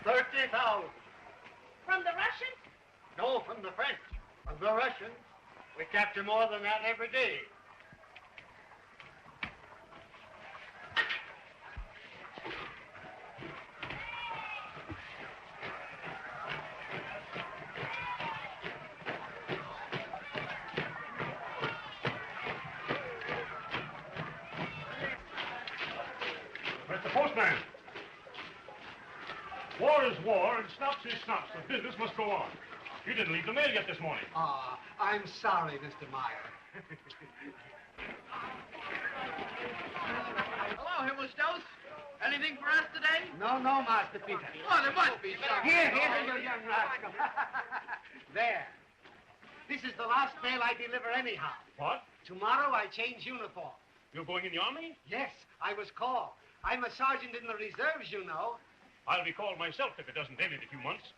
$30,000. From the Russians? No, from the French. From the Russians. We capture more than that every day. Mr. Postman. War is war, and snops is snops. The business must go on. You didn't leave the mail yet this morning. Ah, I'm sorry, Mr. Meyer. Hello, Himmelstoß. Anything for us today? No, Master Peter. Oh, there must be something. Here, you young rascal. There. This is the last mail I deliver anyhow. What? Tomorrow I change uniform. You're going in the army? Yes, I was called. I'm a sergeant in the reserves, you know. I'll be called myself if it doesn't end in a few months.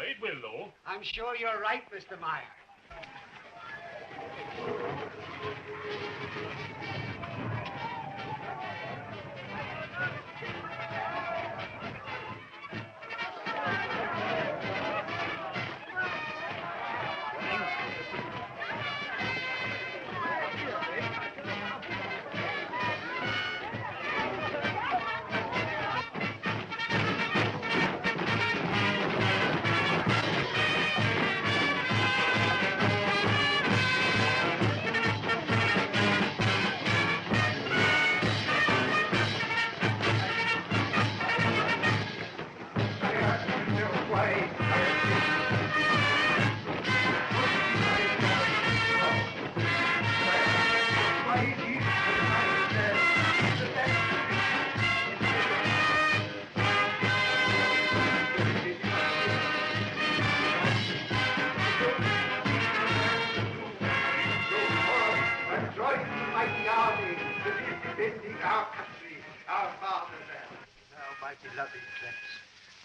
It will, though. I'm sure you're right, Mr. Meyer.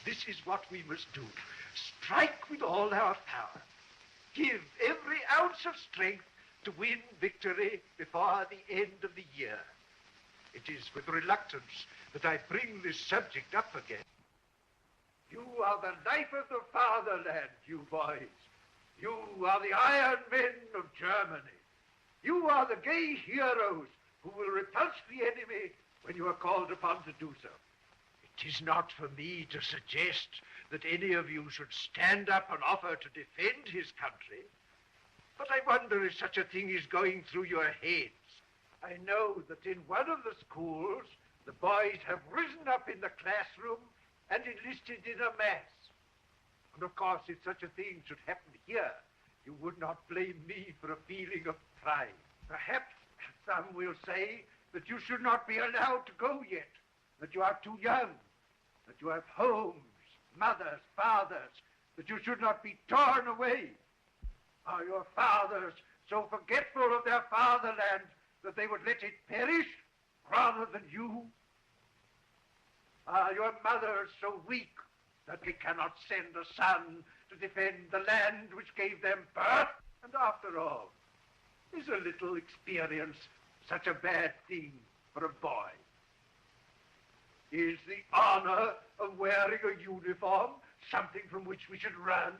This is what we must do. Strike with all our power. Give every ounce of strength to win victory before the end of the year. It is with reluctance that I bring this subject up again. You are the life of the fatherland, you boys. You are the iron men of Germany. You are the gay heroes who will repulse the enemy when you are called upon to do so. It is not for me to suggest that any of you should stand up and offer to defend his country, but I wonder if such a thing is going through your heads. I know that in one of the schools, the boys have risen up in the classroom and enlisted in a mass. And of course, if such a thing should happen here, you would not blame me for a feeling of pride. Perhaps some will say that you should not be allowed to go yet, that you are too young, that you have homes, mothers, fathers, that you should not be torn away. Are your fathers so forgetful of their fatherland that they would let it perish rather than you? Are your mothers so weak that they cannot send a son to defend the land which gave them birth? And after all, is a little experience such a bad thing for a boy? Is the honor of wearing a uniform something from which we should run?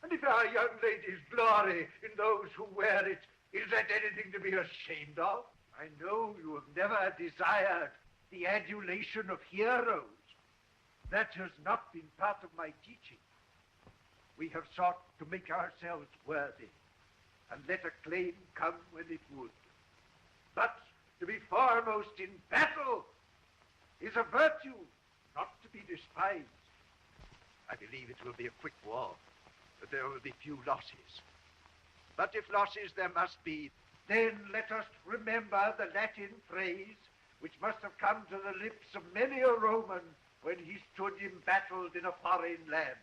And if our young ladies glory in those who wear it, is that anything to be ashamed of? I know you have never desired the adulation of heroes. That has not been part of my teaching. We have sought to make ourselves worthy and let acclaim come when it would. But to be foremost in battle is a virtue not to be despised. I believe it will be a quick war, that there will be few losses. But if losses there must be, then let us remember the Latin phrase which must have come to the lips of many a Roman when he stood embattled in a foreign land.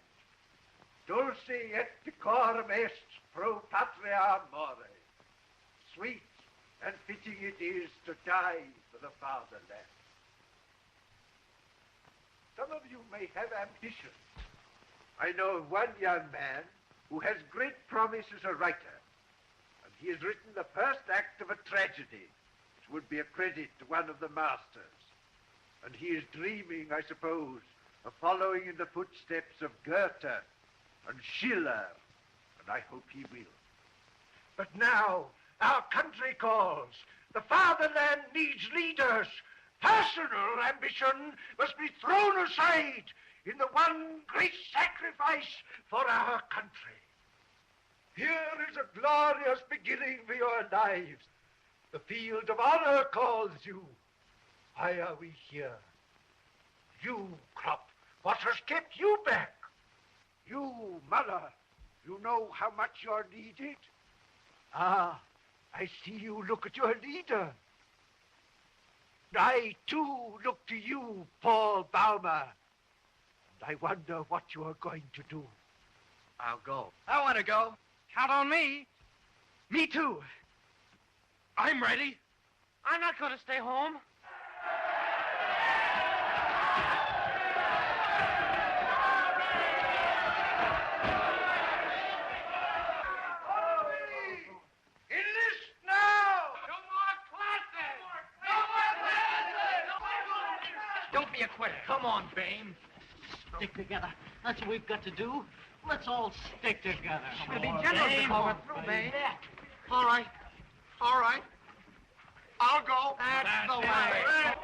Dulce et decorum est pro patria more. Sweet and fitting it is to die for the fatherland. Some of you may have ambitions. I know of one young man who has great promise as a writer, and he has written the first act of a tragedy which would be a credit to one of the masters. And he is dreaming, I suppose, of following in the footsteps of Goethe and Schiller, and I hope he will. But now, our country calls. The fatherland needs leaders. Personal ambition must be thrown aside in the one great sacrifice for our country. Here is a glorious beginning for your lives. The field of honor calls you. Why are we here? You, Crop, what has kept you back? You, Mother, you know how much you're needed? Ah, I see you look at your leader. I, too, look to you, Paul Baumer. And I wonder what you are going to do. I'll go. I want to go. Count on me. Me too. I'm ready. I'm not going to stay home. Enlist now! No more classes! Don't be a quitter. Come on, Bame. Stick together. That's what we've got to do. Let's all stick together. We'll be generous before we're through, Bame. All right. All right. I'll go. That's the way.